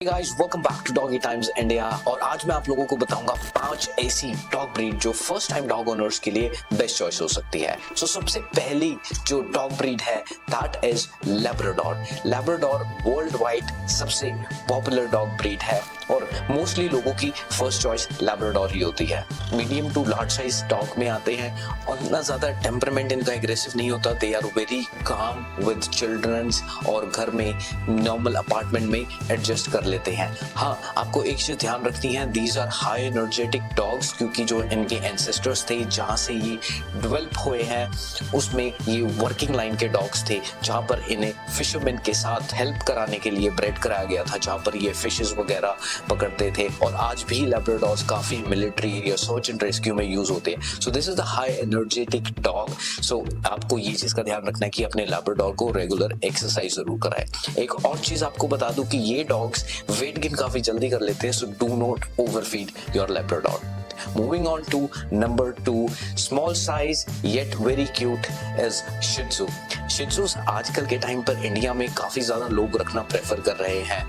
Guys welcome back to doggy times India. और आज मैं आप लोगों को बताऊंगा 5 ऐसी डॉग ब्रीड जो फर्स्ट टाइम डॉग ओनर्स के लिए बेस्ट चॉइस हो सकती है। सबसे पहली जो डॉग ब्रीड है that is Labrador. Labrador world wide सबसे पॉपुलर डॉग ब्रीड है और मोस्टली लोगों की फर्स्ट चॉइस लैब्राडोर ही होती है। Medium to large size dog में आते हैं और ना ज्यादा टेम्परामेंट इनका एग्रेसिव नहीं होता। They are very calm with childrens और घर में नॉर्मल अपार्टमेंट में एडजस्ट कर लेते हैं। हाँ, आपको एक चीज ध्यान रखनी है, these are high energetic dogs, क्योंकि जो इनके एंसेस्टर्स थे जहाँ से ये डेवलप हुए हैं उसमें ये वर्किंग लाइन के डॉग्स थे, जहाँ पर इन्हें फिशरमैन के साथ हेल्प कराने के लिए ब्रेड कराया गया था, जहाँ पर ये फिशेस वगैरह पकड़ते थे। और आज भी लैब्राडोर्स काफी मिलिट्री या सर्च एंड रेस्क्यू में यूज होते हैं। So this is the high energetic dog. So आपको ये चीज का ध्यान रखना है कि अपने लैब्राडोर को रेगुलर एक्सरसाइज जरूर कराएं। एक और चीज आपको बता दूं कि ये डॉग्स वेट गेन काफी जल्दी कर लेते हैं, so do not overfeed your Labrador. Moving on to number 2, small size yet very cute is Shih Tzu. Shih Tzus आजकल के टाइम पर इंडिया में काफी ज्यादा लोग रखना प्रेफर कर रहे हैं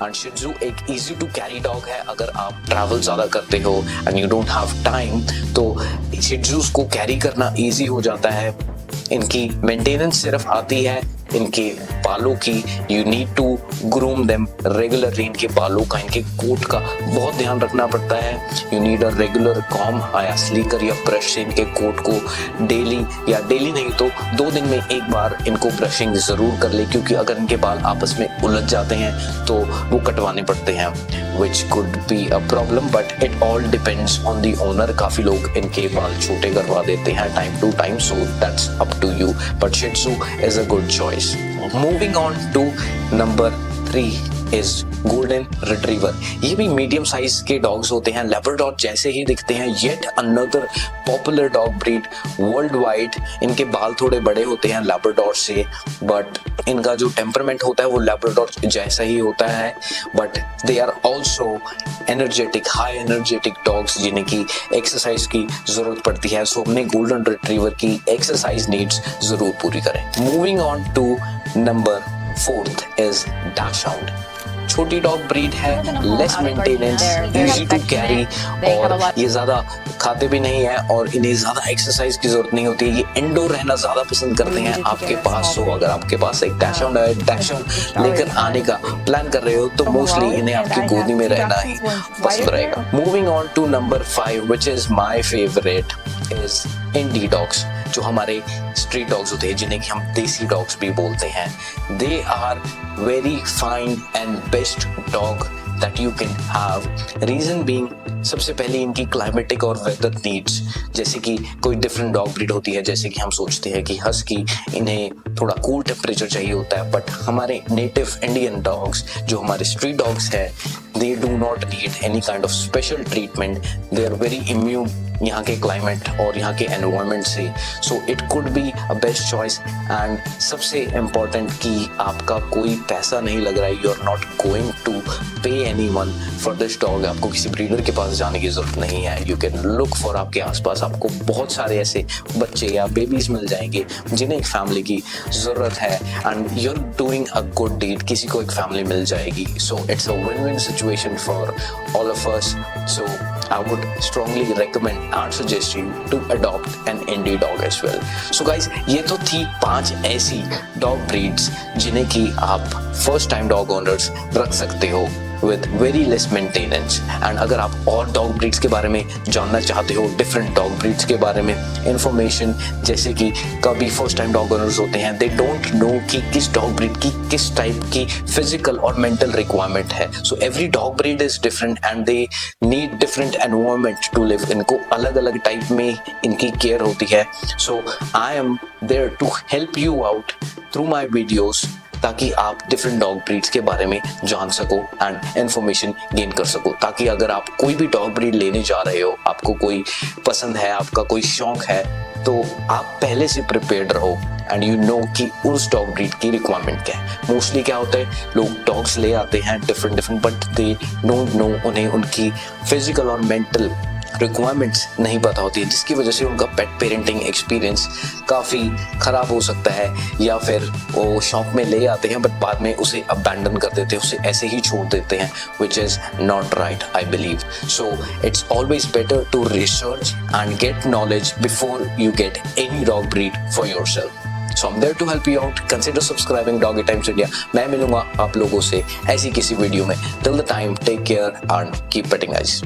एंड Shih Tzu एक easy to carry डॉग है। अगर आप ट्रैवल ज्यादा करते हो and you don't have time तो Shih Tzus को कैरी करना इजी हो जाता है। इनकी मेंटेनेंस सिर्फ आती है इनके बालों की। You need to groom them regularly. इनके बालों का, इनके कोट का बहुत ध्यान रखना पड़ता है। You need a regular com या स्लीकर या ब्रश से इनके कोट को डेली या डेली नहीं तो 2 दिन में एक बार इनको ब्रशिंग जरूर कर ले, क्योंकि अगर इनके बाल आपस में उलझ जाते हैं तो वो कटवाने पड़ते हैं, which could be a problem, but it all depends on the owner. काफी लोग इनके बाल छोटे करवा देते हैं time to time, so that's up to you, but Shih Tzu is a good choice. Moving on to number 3 is golden retriever. ये भी मीडियम साइज के डॉग्स होते हैं, लैब्राडोर जैसे ही दिखते हैं। Yet another popular dog breed world wide. इनके बाल थोड़े बड़े होते हैं लैब्राडोर से, बट इनका जो टेम्परामेंट होता है वो लैब्राडोर जैसा ही होता है। But they are also energetic, high energetic dogs जिन्हें की एक्सरसाइज की जरूरत पड़ती है। सो अपने गोल्डन रिट्रीवर की एक्सरसाइज नीड्स जरूर पूरी करें। Moving on to number 4 is dachshund. छोटी डॉग ब्रीड है, less maintenance, easy to carry और ये ज्यादा खाते भी नहीं है और इन्हें ज्यादा एक्सरसाइज की जरूरत नहीं होती है। ये इंडोर रहना ज्यादा पसंद करते हैं आपके पास। सो अगर आपके पास एक डैशहाउंड है, डैशहाउंड लेकर आने का प्लान कर रहे हो तो मोस्टली इन्हें आपकी गोदी में रहना ही पसंद रहेगा। Moving on to number 5 which is my favourite is indie dogs. जो हमारे स्ट्रीट डॉग्स होते हैं जिन्हें कि हम देसी डॉग्स भी बोलते हैं। They are very fine and best dog that you can have. Reason being, सबसे पहले इनकी क्लाइमेटिक और वेदर नीड्स, जैसे कि कोई डिफरेंट डॉग ब्रीड होती है, जैसे कि हम सोचते हैं कि हस्की इन्हें थोड़ा कूल टेम्परेचर चाहिए होता है, बट हमारे नेटिव इंडियन डॉग्स जो हमारे स्ट्रीट डॉग्स हैं they do not need any kind of special treatment. They are very immune यहाँ के क्लाइमेट और यहाँ के एनवायरनमेंट से। So it could be a best choice. And सबसे इम्पोर्टेंट कि आपका कोई पैसा नहीं लग रहा है, you are not going to pay anyone for this dog. आपको किसी ब्रीडर के पास जाने की जरूरत नहीं है। यू कैन लुक फॉर, आपके आसपास आपको बहुत सारे ऐसे बच्चे या बेबीज मिल जाएंगे जिन्हें एक फैमिली की जरूरत है and you are doing a good deed. किसी को एक फैमिली मिल जाएगी। So it's a win win situation for all of us. So I would strongly recommend and suggest you to adopt an indie dog as well. So guys, ये तो थी 5 ऐसी dog breeds जिन्हें कि आप first time dog owners रख सकते हो with very less maintenance. And अगर आप और dog breeds के बारे में जानना चाहते हो, different dog breeds के बारे में information, जैसे कि कभी first time dog owners होते हैं they don't know कि किस dog breed की किस type की physical और mental requirement है। So every dog breed is different and they need different environment to live. इनको अलग अलग type में इनकी care होती है। So I am there to help you out through my videos ताकि आप डिफरेंट डॉग ब्रीड्स के बारे में जान सको एंड इंफॉर्मेशन गेन कर सको, ताकि अगर आप कोई भी डॉग ब्रीड लेने जा रहे हो, आपको कोई पसंद है, आपका कोई शौक है, तो आप पहले से प्रिपेयर्ड रहो एंड यू नो कि उस डॉग ब्रीड की रिक्वायरमेंट क्या है। मोस्टली क्या होता है, लोग डॉग्स ले आते हैं different but they don't know उन्हें उनकी फिजिकल और मेंटल रिक्वायरमेंट्स नहीं पता होती है, जिसकी वजह से उनका पेट पेरेंटिंग एक्सपीरियंस काफ़ी ख़राब हो सकता है, या फिर वो शौक में ले आते हैं बट बाद में उसे अबैंडन कर देते हैं, उसे ऐसे ही छोड़ देते हैं, which is not right I believe. So it's always better to research and get knowledge before you get any dog breed for yourself. So I'm there to help you out. Consider subscribing Doggy Times India. मैं मिलूंगा आप लोगों से ऐसी किसी video में. Till the time, take care and keep petting guys.